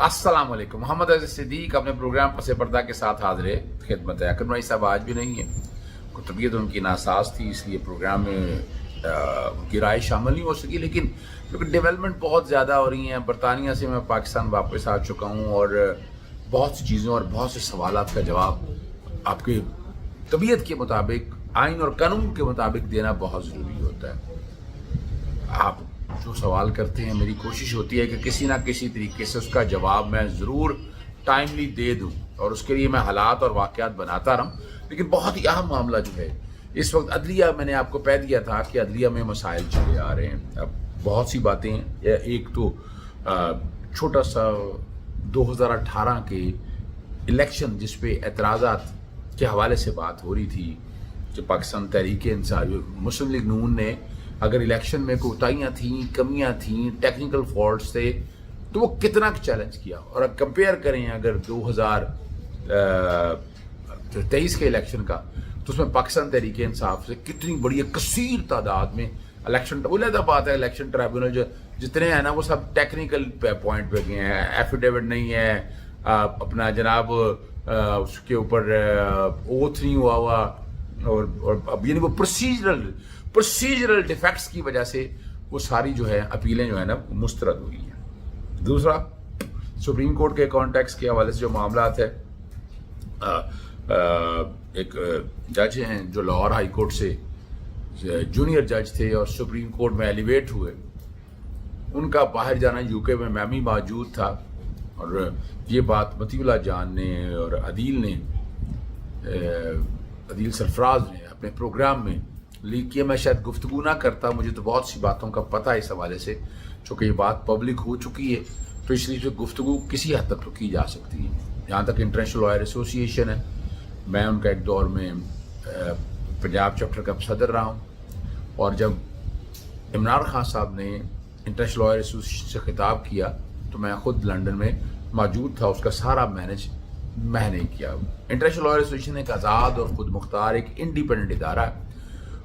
अस्सलाम वालेकुम। मोहम्मद अज़ीज़ सिद्दीक अपने प्रोग्राम पसे पर्दा के साथ हाजिर खिदमत है। अकरम भाई साहब आज भी नहीं है, को तबीयत उनकी नासाज थी, इसलिए प्रोग्राम में उनकी राय शामिल नहीं हो सकी। लेकिन क्योंकि डेवलपमेंट बहुत ज़्यादा हो रही हैं, बरतानिया से मैं पाकिस्तान वापस आ चुका हूँ और बहुत सी चीज़ों और बहुत से सवालात का जवाब आपके तबीयत के मुताबिक, आइन और कानून के मुताबिक देना बहुत ज़रूरी होता है। आप जो सवाल करते हैं, मेरी कोशिश होती है कि किसी ना किसी तरीके से उसका जवाब मैं ज़रूर टाइमली दे दूं और उसके लिए मैं हालात और वाक़यात बनाता रहूं। लेकिन बहुत ही अहम मामला जो है इस वक्त अदलिया, मैंने आपको कह दिया था कि अदलिया में मसाइल चले आ रहे हैं। अब बहुत सी बातें हैं। एक तो छोटा सा 2018 के इलेक्शन जिस पे एतराज़ात के हवाले से बात हो रही थी कि पाकिस्तान तहरीक इंसाफ, मुस्लिम लीग नून ने अगर इलेक्शन में कोताहियाँ थी, कमियाँ थी, टेक्निकल फॉल्ट्स थे, तो वो कितना चैलेंज किया। और अब कंपेयर करें अगर 2023 के इलेक्शन का, तो उसमें पाकिस्तान तहरीक इंसाफ से कितनी बड़ी कसीर तादाद में इलेक्शन, उलझा बात है, इलेक्शन ट्राइब्यूनल जो जितने हैं ना वो सब टेक्निकल पॉइंट पे गए हैं। एफिडेविट नहीं है, अपना जनाब उसके ऊपर ओथ नहीं हुआ और अब यानी वो प्रोसीजरल डिफेक्ट्स की वजह से वो सारी जो है अपीलें जो है ना मुस्तरद हुई हैं। दूसरा, सुप्रीम कोर्ट के कॉन्टेक्स्ट के हवाले से जो मामला है, एक जज हैं जो लाहौर हाई कोर्ट से जूनियर जज थे और सुप्रीम कोर्ट में एलिवेट हुए, उनका बाहर जाना यूके में मैं भी मौजूद था और ये बात मतीउल्लाह जान ने और अदील सरफराज ने अपने प्रोग्राम में लीक किया। मैं शायद गुफ्तगू ना करता, मुझे तो बहुत सी बातों का पता है इस हवाले से, चूँकि ये बात पब्लिक हो चुकी है तो इसलिए गुफ्तगू किसी हद तक तो की जा सकती है। यहाँ तक इंटरनेशनल लॉयर एसोसिएशन है, मैं उनका एक दौर में पंजाब चैप्टर का सदर रहा हूँ और जब इमरान खान साहब ने इंटरनेशनल लॉयर एसोसिएशन से खिताब किया तो मैं ख़ुद लंदन में मौजूद था, उसका सारा मैनेज मैंने किया। इंटरनेशनल लॉयर एसोसिएशन एक आज़ाद और ख़ुद मुख्तार एक इंडिपेंडेंट इदारा है,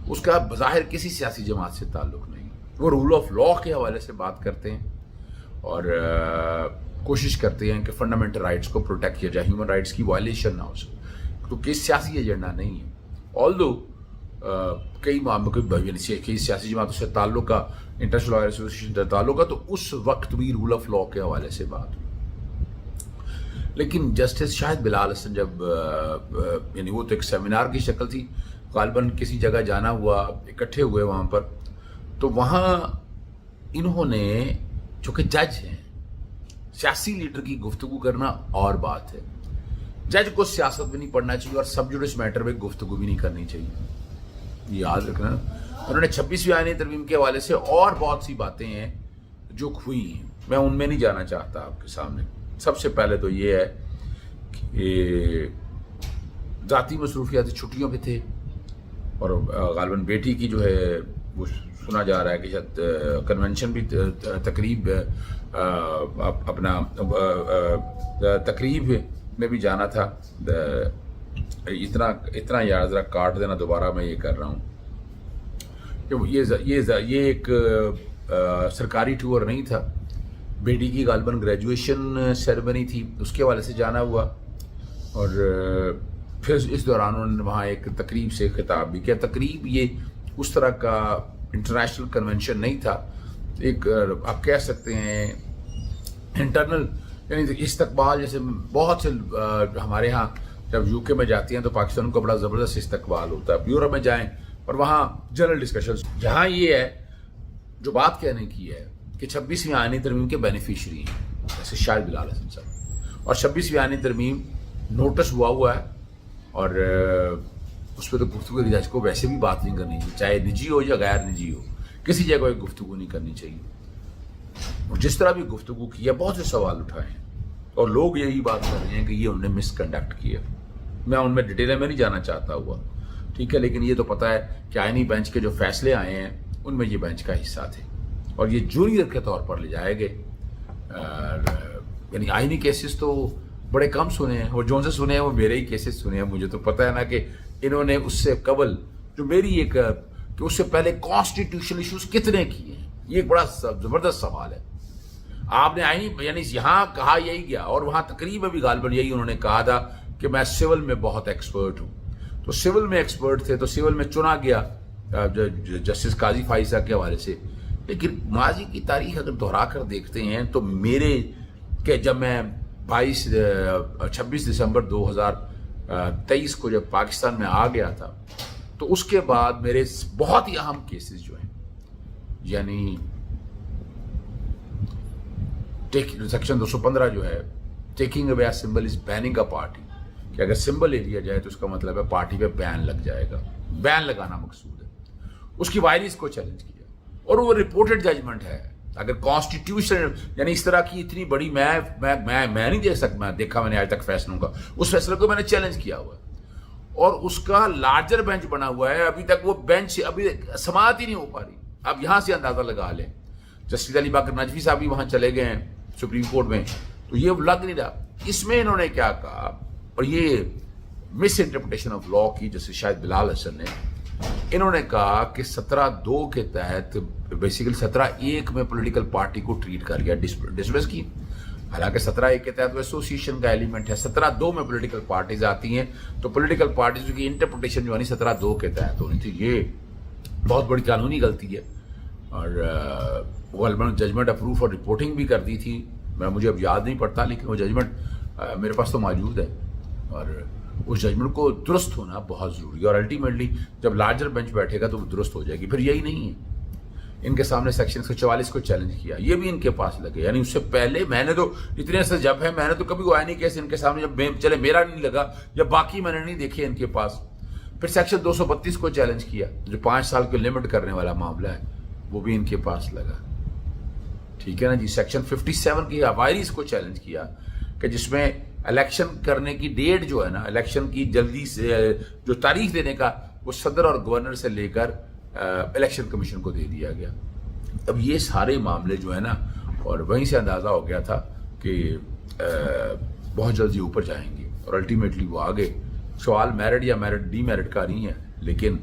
उसका बज़ाहिर किसी सियासी जमात से ताल्लुक़ नहीं। वो रूल ऑफ लॉ के हवाले से बात करते हैं और कोशिश करते हैं कि फंडामेंटल राइट्स को प्रोटेक्ट किया जाए, ह्यूमन राइट्स की वायलेशन ना हो सके। तो किसी सियासी एजेंडा नहीं है। ऑल्दो कई मामलों कई सियासी जमातों से ताल्लुक़ का, इंटरनेशनल लॉयर एसोसिएशन से ताल्लुक़ का, तो उस वक्त भी रूल ऑफ लॉ के हवाले से बात हुई। लेकिन जस्टिस शाहिद बिलाल हसन जब यानी वो तो एक सेमिनार की शक्ल थी, गालिबन किसी जगह जाना हुआ, इकट्ठे हुए वहाँ पर, तो वहाँ इन्होंने, चूँकि जज हैं, सियासी लीडर की गुफ्तगू करना और बात है, जज को सियासत में नहीं पढ़ना चाहिए और सब जुडिस मैटर में गुफ्तगू भी नहीं करनी चाहिए, ये याद रखना। उन्होंने 26वीं आईनी तरमीम के हवाले से और बहुत सी बातें हैं जो हुई हैं, मैं उनमें नहीं जाना चाहता आपके सामने। सबसे पहले तो ये है कि ज़ाती मसरूफियात छुट्टियों पे थे और गालिबन बेटी की जो है वो सुना जा रहा है कि शायद कन्वेंशन भी तकरीब अपना तकरीब में भी जाना था। इतना याद ज़रा काट देना, दोबारा मैं ये कर रहा हूँ कि ये एक सरकारी टूर नहीं था, बेटी की गालिबन ग्रेजुएशन सेरेमनी थी, उसके हवाले से जाना हुआ और फिर इस दौरान उन्होंने वहाँ एक तकरीब से खिताब भी किया। तकरीब ये उस तरह का इंटरनेशनल कन्वेंशन नहीं था, एक आप कह सकते हैं इंटरनल, यानी इस्तकबाल, जैसे बहुत से हमारे यहाँ जब यूके में जाती हैं तो पाकिस्तान को बड़ा ज़बरदस्त इस्तकबाल होता है, यूरोप में जाएं और वहाँ जनरल डिस्कशन। यहाँ ये है जो बात कहने की है कि 26वीं आईनी तरमीम के बेनिफिशरी हैं जैसे शाहिद बिलाल हसन साहब, और 26वीं आईनी तरमीम नोटिस हुआ है और उस पर तो गुफ्तगू जज को वैसे भी बात नहीं करनी चाहिए, चाहे निजी हो या गैर निजी हो, किसी जगह कोई गुफ्तगू नहीं करनी चाहिए। और जिस तरह भी गुफ्तगू की है, बहुत से सवाल उठाए हैं और लोग यही बात कर रहे हैं कि ये उन्होंने मिसकंडक्ट किया। मैं उनमें डिटेल में नहीं जाना चाहता हुआ, ठीक है, लेकिन ये तो पता है कि आईनी बेंच के जो फैसले आए हैं उनमें ये बेंच का हिस्सा थे और ये जूनियर के तौर पर ले जाए गए। यानी आईनी केसेस तो बड़े कम सुने हैं और जो से सुने हैं वो मेरे ही केसेस सुने हैं। मुझे तो पता है ना कि इन्होंने उससे कबल जो मेरी एक कि उससे पहले कॉन्स्टिट्यूशनल इश्यूज कितने किए हैं, ये एक बड़ा ज़बरदस्त सवाल है। آپ نے آئینی یعنی یہاں کہا یہی گیا اور وہاں تقریب میں بھی غالباً یہی انہوں نے کہا تھا کہ میں سول میں بہت ایکسپرٹ ہوں. تو سول میں ایکسپرٹ تھے تو سول میں چنا گیا جسٹس قاضی فائز کے حوالے سے. لیکن ماضی کی تاریخ اگر دہرا کر دیکھتے ہیں تو میرے کہ جب میں 26 دسمبر 2023 کو جب پاکستان میں آ گیا تھا تو اس کے بعد میرے بہت ہی اہم کیسز جو ہیں یعنی سیکشن 215 جو ہے taking away symbol is banning a party کہ اگر سمبل لے لیا جائے تو اس کا مطلب ہے پارٹی پہ بین لگ جائے گا. بین لگانا مقصود ہے. اس کی وائرس کو چیلنج کیا اور وہ رپورٹڈ ججمنٹ ہے. اگر کانسٹیٹیوشن یعنی اس طرح کی اتنی بڑی میں نہیں دیکھ سکتا, میں دیکھا میں نے آج تک فیصلوں کا, اس فیصلے کو میں نے چیلنج کیا ہوا ہے اور اس کا لارجر بینچ بنا ہوا ہے. ابھی تک وہ بینچ ابھی سماعت ہی نہیں ہو پا رہی. اب یہاں سے اندازہ لگا لیں جسٹس علی باقر نجوی صاحب بھی وہاں چلے گئے ہیں سپریم کورٹ میں, تو یہ لگ نہیں رہا. اس میں انہوں نے کیا کہا اور یہ مس انٹرپریٹیشن آف لا کی جیسے شاید بلال حسن نے, انہوں نے کہا کہ 17(2) کے تحت بیسیکلی 17(1) میں پولیٹیکل پارٹی کو ٹریٹ کر گیا, ڈسمس کی. حالانکہ 17(1) کے تحت وہ ایسوسیشن کا ایلیمنٹ ہے. 17(2) میں پولیٹیکل پارٹیز آتی ہیں تو پولیٹیکل پارٹیز کی انٹرپریٹیشن جو ہے 17(2) کے تحت ہونی تھی. یہ بہت بڑی قانونی غلطی ہے اور غالباً ججمنٹ اپروف اور رپورٹنگ بھی کر دی تھی. مجھے اب یاد نہیں پڑتا لیکن وہ ججمنٹ میرے پاس تو موجود ہے اور اس ججمنٹ کو درست ہونا بہت ضروری ہے اور الٹیمیٹلی جب لارجر بینچ بیٹھے گا تو وہ درست ہو جائے گی. پھر یہی نہیں ہے, ان کے سامنے سیکشن 144 کو چیلنج کیا, یہ بھی ان کے پاس لگے. یعنی اس سے پہلے میں نے تو اتنے سے جب ہے میں نے تو کبھی وہ آیا نہیں کیسے ان کے سامنے جب چلے میرا نہیں لگا یا باقی میں نے نہیں دیکھے ان کے پاس. پھر سیکشن 232 کو چیلنج کیا جو 5 سال کو لمٹ کرنے والا معاملہ ہے, وہ بھی ان کے پاس لگا. ٹھیک ہے نا جی. سیکشن 57 کی وائرس کو چیلنج کیا کہ جس میں الیکشن کرنے کی ڈیٹ جو ہے نا, الیکشن کی جلدی سے جو تاریخ دینے کا وہ صدر اور گورنر سے لے کر الیکشن کمیشن کو دے دیا گیا. اب یہ سارے معاملے جو ہے نا اور وہیں سے اندازہ ہو گیا تھا کہ بہت جلدی اوپر جائیں گے اور الٹیمیٹلی وہ آگے. سوال میرٹ یا میرٹ ڈی میرٹ کا نہیں ہے لیکن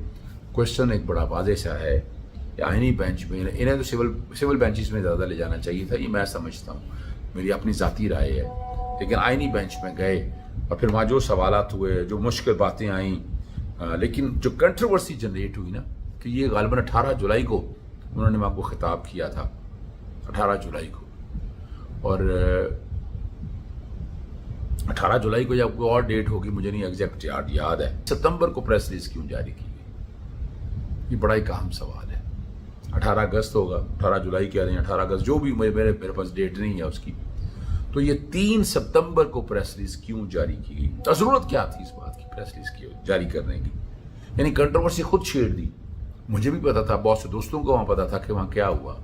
کوشچن ایک بڑا واضح سا ہے کہ آئینی بینچ میں انہیں تو سول بینچز میں زیادہ لے جانا چاہیے تھا. یہ میں سمجھتا ہوں, میری اپنی ذاتی رائے ہے. لیکن آئینی بینچ میں گئے اور پھر وہاں جو سوالات ہوئے, جو مشکل باتیں آئیں, لیکن جو کنٹروورسی جنریٹ ہوئی نا کہ یہ غالباً 18 جولائی کو انہوں نے وہاں کو خطاب کیا تھا, 18 جولائی کو. اور 18 جولائی کو جب کوئی اور ڈیٹ ہوگی مجھے نہیں ایگزیکٹ یاد ہے, ستمبر کو پریس ریلیز کیوں جاری کی گئی؟ یہ بڑا ایک اہم سوال ہے. 18 اگست ہوگا, 18 جولائی کہہ رہے ہیں, 18 اگست جو بھی, میرے پاس ڈیٹ نہیں ہے اس کی. تو یہ 3 ستمبر کو پریس ریلیز کیوں جاری کی گئی؟ ضرورت کیا تھی اس بات کی پریس ریلیز جاری کرنے کی؟ یعنی کنٹروورسی خود چھیڑ دی. مجھے بھی پتا تھا, بہت سے دوستوں کو وہاں پتا تھا کہ وہاں کیا ہوا,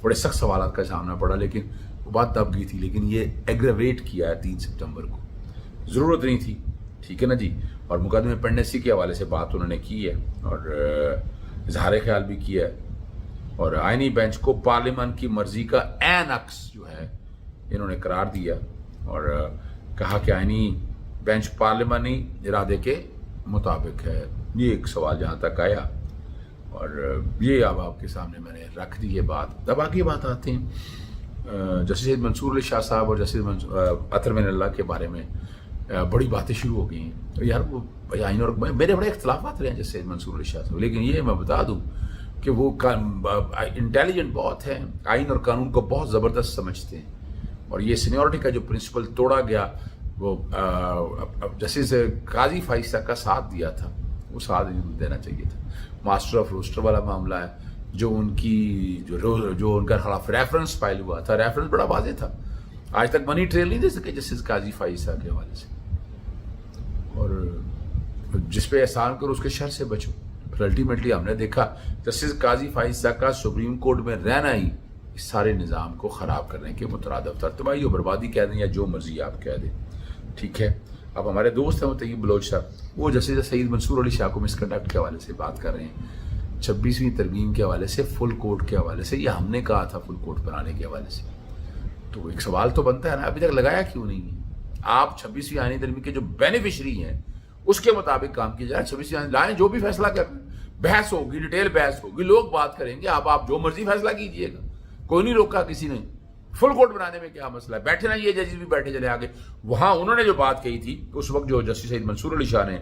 بڑے سخت سوالات کا سامنا پڑا, لیکن وہ بات دب گئی تھی. لیکن یہ ایگریویٹ کیا ہے 3 ستمبر کو, ضرورت نہیں تھی. ٹھیک ہے نا جی. اور مقدمے پینڈنسی کے حوالے سے بات انہوں نے کی ہے اور اظہار خیال بھی کیا ہے. اور آئینی بینچ کو پارلیمان کی مرضی کا عین عکس جو ہے انہوں نے قرار دیا اور کہا کہ آئینی بینچ پارلیمانی ارادے کے مطابق ہے. یہ ایک سوال جہاں تک آیا اور یہ اب آپ کے سامنے میں نے رکھ دی یہ بات. اب آگے بات آتے ہیں جسٹس منصور علی شاہ صاحب اور جسٹس اطہر من اللہ کے بارے میں بڑی باتیں شروع ہو گئی ہیں. یار وہ آئین اور میرے بڑے اختلافات رہے ہیں جسٹس منصور علی شاہ صاحب, لیکن یہ میں بتا دوں کہ وہ انٹیلیجنٹ بہت ہیں, آئین اور قانون کو بہت زبردست سمجھتے ہیں. اور یہ سینیورٹی کا جو پرنسپل توڑا گیا وہ جسٹس قاضی فائز کا ساتھ دیا تھا, وہ ساتھ دینا چاہیے تھا. ماسٹر آف روسٹر والا معاملہ ہے جو ان کی جو ان کا خلاف ریفرنس فائل ہوا تھا, ریفرنس بڑا واضح تھا. آج تک منی ٹریل نہیں دے سکے جسٹس قاضی فائز کے حوالے سے. اور جس پہ احسان کرو اس کے شر سے بچو. پھر الٹیمیٹلی ہم نے دیکھا جسٹس قاضی فائز کا سپریم کورٹ میں رہنا ہی اس سارے نظام کو خراب کرنے کے مترادف تھا. تباہی و بربادی کہہ دیں یا جو مرضی آپ کہہ دیں. ٹھیک ہے. اب ہمارے دوست ہیں طیب بلوچ صاحب, وہ جسٹس سعید منصور علی شاہ کو مس کنڈکٹ کے حوالے سے بات کر رہے ہیں, 26ویں ترمیم کے حوالے سے, فل کورٹ کے حوالے سے. یہ ہم نے کہا تھا فل کورٹ بنانے کے حوالے سے. تو ایک سوال تو بنتا ہے نا, ابھی تک لگایا کیوں نہیں ہے؟ آپ 26ویں آئینی ترمیم کے جو بینیفیشری ہیں اس کے مطابق کام کیا جائے. 26ویں آئین لائیں, جو بھی فیصلہ کریں, بحث ہوگی, ڈیٹیل بحث ہوگی, لوگ بات کریں گے, آپ جو مرضی فیصلہ کیجئے گا, کوئی نہیں روکا کسی نے. फुल कोर्ट बनाने में क्या मसला है, बैठे ना ये जजेस भी बैठे चले आगे। वहां उन्होंने जो बात कही थी उस वक्त, जो जस्टिस सईद मंसूर अली शाह ने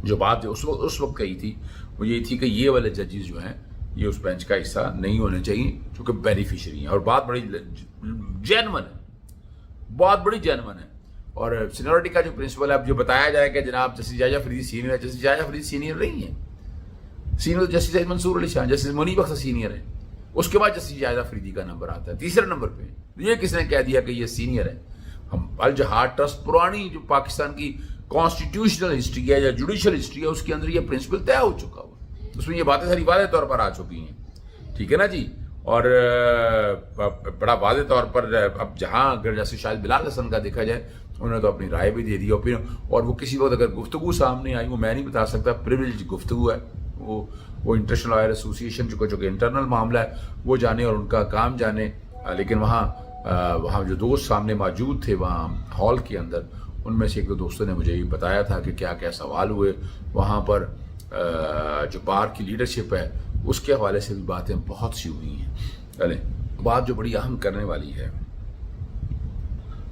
जो बात उस वक्त कही थी वो ये थी कि ये वाले जजेस जो हैं ये उस बेंच का हिस्सा नहीं होने चाहिए क्योंकि बेनिफिशरी हैं। और बात बड़ी जेन्युइन है, बहुत बड़ी जेन्युइन है। और सीनियरिटी का जो प्रिंसिपल है, अब जो बताया जाए कि जनाब जस्टिस जायजा फरीदी सीनियर है, जस्टिस जायजा फरीदी सीनियर नहीं है। Senior justice Saeed Mansoor Ali Shah, justice Munib Akhtar senior है, उसके बाद जस्टिस जायजा फरीदी का नंबर आता है तीसरे नंबर पे। ये किसने कह दिया कि ये सीनियर है? हम अल जहाद ट्रस्ट पुरानी जो पाकिस्तान की कॉन्स्टिट्यूशनल हिस्ट्री है या जुडिशल हिस्ट्री है उसके अंदर ये प्रिंसिपल तय हो चुका हुआ, उसमें ये बातें सारी वादे तौर पर आ चुकी हैं, ठीक है ना जी। और बड़ा वादे तौर पर अब जहाँ अगर जैसे शायद बिलाल हसन का देखा जाए, उन्होंने तो अपनी राय भी दे दी और वो किसी वक्त अगर गुफ्तगू सामने आई, वो मैं नहीं बता सकता, प्रिविलेज गुफ्तगू है, वो इंटरनेशनल लॉयर एसोसिएशन जो कि इंटरनल मामला है वो जाने और उनका काम जाने। लेकिन वहाँ जो दोस्त सामने मौजूद थे वहाँ हॉल के अंदर, उनमें से एक दो दोस्तों ने मुझे ये बताया था कि क्या क्या सवाल हुए वहाँ पर। जो बार की लीडरशिप है उसके हवाले से भी बातें बहुत सी हुई हैं। चलें, बात जो बड़ी अहम करने वाली है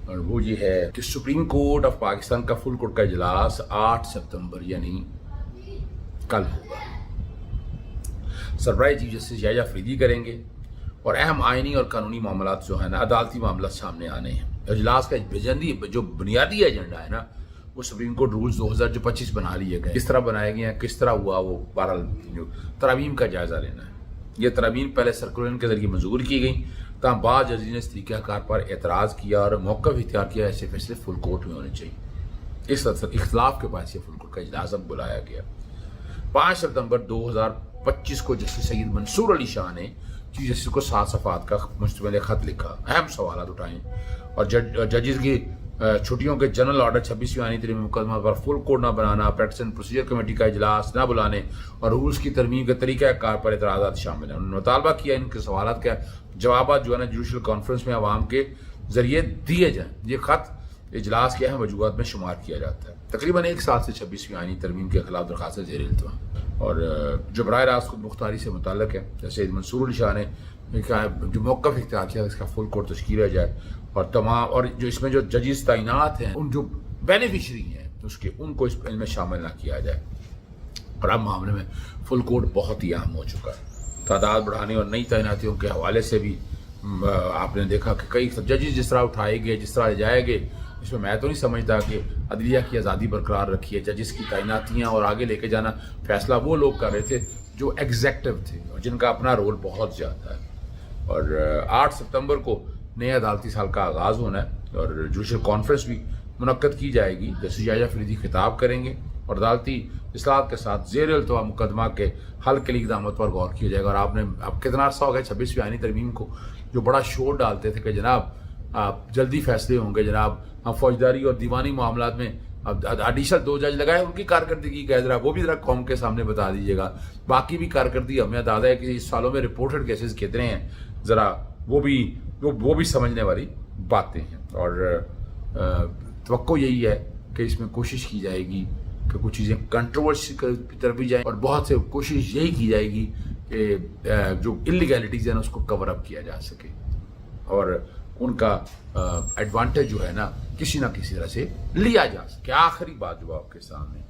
और वो ये है कि सुप्रीम कोर्ट ऑफ पाकिस्तान का फुल कोर्ट का इजलास 8 सितंबर यानी कल होगा। सरबराह चीफ जस्टिस जायजा फरीदी करेंगे और अहम आइनी और कानूनी मामलात जो है ना, अदालती मामला सामने आने हैं। इजलास का जो बुनियादी एजेंडा है ना, वो सुप्रीम कोर्ट रूल्स 2025 बना लिए गए। किस तरह बनाए गए हैं, किस तरह हुआ, वो बहरहाल तरामीम का जायजा लेना है। ये तरामीम पहले सर्कुलर के जरिए मंजूर की गई, तहाँ बाद जज ने इस तरीक़ाकार पर एतराज़ किया और मौक़िफ़ इख्तियार किया ऐसे फैसले फुल कोर्ट में होने चाहिए। इस इख्तिलाफ के बाद ये फुल कोर्ट का इजलास अब बुलाया गया। 5 सितंबर 2025 को जस्टिस सईद मंसूर अली शाह ने चीफ जस्टिस को 7 सफ़ात का मुश्तमिल खत लिखा, अहम सवाल उठाए और जजेस की छुट्टियों के जनरल ऑर्डर 26वीं आईनी तरमीम मुकदमा पर फुल कोर्ट न बनाना, प्रैक्टिस एंड प्रोसीजर कमेटी का इजलास न बुलाने और रूल्स की तरमीम के तरीक़ाकार पर एतराज़ात शामिल हैं। उन्होंने मुतालबा किया इनके सवाल का जवाब जो है ना जुडिशल कॉन्फ्रेंस में आवाम के जरिए दिए जाएँ। ये खत इजलास के अहम वजूहात में शुमार किया जाता है। तकरीबन 1 साल से 26वीं आईनी तरमीम के खिलाफ दरखास्तें ज़ेर इल्तिमा और जो बराह रास्त खुद मुख्तारी से मुतल्लक है, जैसे मंसूर अली शाह ने जो मौक़िफ़ इख्तियार किया इसका फुल कोर्ट तश्कील जाए और तमाम और जो इसमें जो जजेस तैनात हैं उन जो बेनिफिशरी हैं उसके उनको इनमें शामिल ना किया जाए। और अब मामले में फुल कोर्ट बहुत ही अहम हो चुका है। तादाद बढ़ाने और नई तैनातियों के हवाले से भी आपने देखा कि कई जजेस जिस तरह उठाए गए, जिस तरह ले जाए गए, इसमें मैं तो नहीं समझता कि अदलिया की आज़ादी बरकरार रखी है। जजेस की तैनातियाँ और आगे लेके जाना फैसला वो लोग कर रहे थे जो एग्जेक्टिव थे और जिनका अपना रोल बहुत ज़्यादा है। और 8 सितंबर को नए अदालती साल का आगाज़ होना है और जुडिशल कॉन्फ्रेंस भी मुनक्कद की जाएगी। जस्टिस जायजा फरीदी खिताब करेंगे और अदालती इस्लाहत के साथ ज़ेर इल्तिमा मुकदमा के हल के लिए इक़दामत पर गौर किया जाएगा। और आपने अब कितना अर्सा हो गया 26वीं आईनी तरमीम को जो बड़ा शोर डालते थे कि जनाब आप जल्दी फैसले होंगे, जनाब हम फौजदारी और दीवानी मामलात में अब एडिशनल 2 जज लगाए, उनकी कारकर्दगी क्या है ज़रा वो भी ज़रा कौम के सामने बता दीजिएगा। बाकी भी कारकर्दगी हमें अंदाज़ा है कि इस सालों में रिपोर्टेड केसेस कितने हैं, ज़रा वो भी समझने वाली बातें हैं। और तवक्को यही है कि इसमें कोशिश की जाएगी कि कुछ चीज़ें कंट्रोवर्सी की तरफ भी जाएँ और बहुत से कोशिश यही की जाएगी कि जो इलीगैलिटीज़ हैं उसको कवर अप किया जा सके और उनका एडवांटेज जो है ना किसी तरह से लिया जा सके। आखिरी बात जो आपके सामने,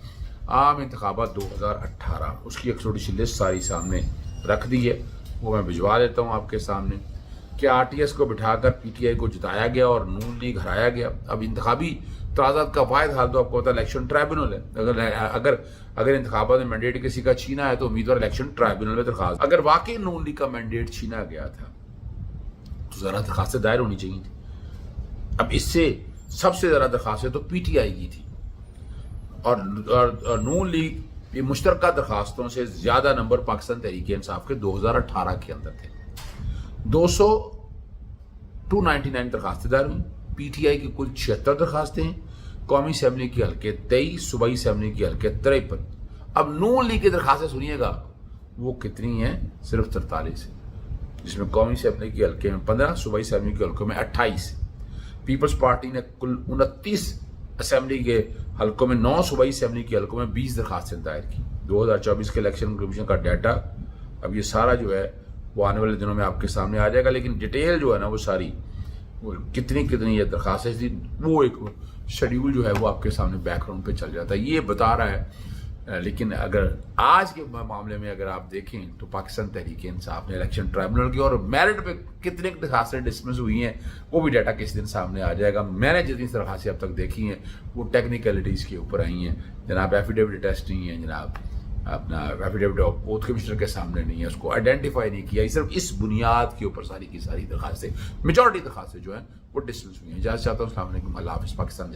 आम इंतखाबात 2018 उसकी एक्सोडिशल लिस्ट सारी सामने रख दी है, वो मैं भिजवा देता हूँ आपके सामने कि आरटीएस को बिठाकर पीटीआई को जिताया गया और नून लीग हराया गया। अब इंतखाबी तराजात का वाहिद हाल तो आपको पता है इलेक्शन ट्राइब्यूनल है। अगर इंतखाबात में मैंडेट किसी का छीना है तो उम्मीदवार इलेक्शन ट्राइब्यूनल में दरखास्त, अगर वाकई नून लीग का मैंडेट छीना गया था तो ज़रा दरखास्तें दायर होनी चाहिए थी। अब इससे सबसे ज़्यादा दरखास्तें तो पीटीआई की थी और नून लीग ये मुश्तरका दरखास्तों से ज़्यादा नंबर पाकिस्तान तहरीक इंसाफ के 2018 के अंदर थे। 299 दरखास्तें दायर हुई। पीटीआई की कुल 76 दरखास्तें हैं, कौमी असम्बली के हल्के 23, सूबाई असम्बली के हल्के 53। अब नून लीग की दरखास्तें सुनिएगा वो कितनी हैं, सिर्फ 43 है, जिसमें कौमी असम्बली के हल्के में 15, सूबाई असम्बली के हल्कों में 28। पीपल्स पार्टी ने कुल 29 असम्बली के हल्कों में 9, सूबाई असम्बली के हल्कों में 20 दरखास्तें दायर की। 2024 के इलेक्शन कमीशन का डाटा अब ये सारा जो है وہ آنے والے دنوں میں آپ کے سامنے آ جائے گا، لیکن ڈیٹیل جو ہے نا وہ ساری وہ کتنی یہ درخواستیں تھی، وہ ایک شیڈیول جو ہے وہ آپ کے سامنے بیک گراؤنڈ پہ چل جاتا ہے، یہ بتا رہا ہے۔ لیکن اگر آج کے معاملے میں اگر آپ دیکھیں تو پاکستان تحریک انصاف نے الیکشن ٹرائبونل کی اور میرٹ پہ کتنے درخواستیں ڈسمس ہوئی ہیں وہ بھی ڈیٹا کس دن سامنے آ جائے گا۔ میں نے جتنی درخواستیں اب تک دیکھی ہیں وہ ٹیکنیکلٹیز کے اوپر آئی ہیں جناب، ایفیڈیوٹ ٹیسٹ نہیں ہے جناب، اپنا ایفیڈیوٹ اوتھ کمشنر کے سامنے نہیں ہے، اس کو آئیڈینٹیفائی نہیں کیا، صرف اس بنیاد کے اوپر ساری کی ساری درخواستیں، میجورٹی درخواستیں جو ہیں وہ ڈسمس ہوئی ہیں۔ اجازت چاہتا ہوں، السلام علیکم، اللہ حافظ، پاکستان۔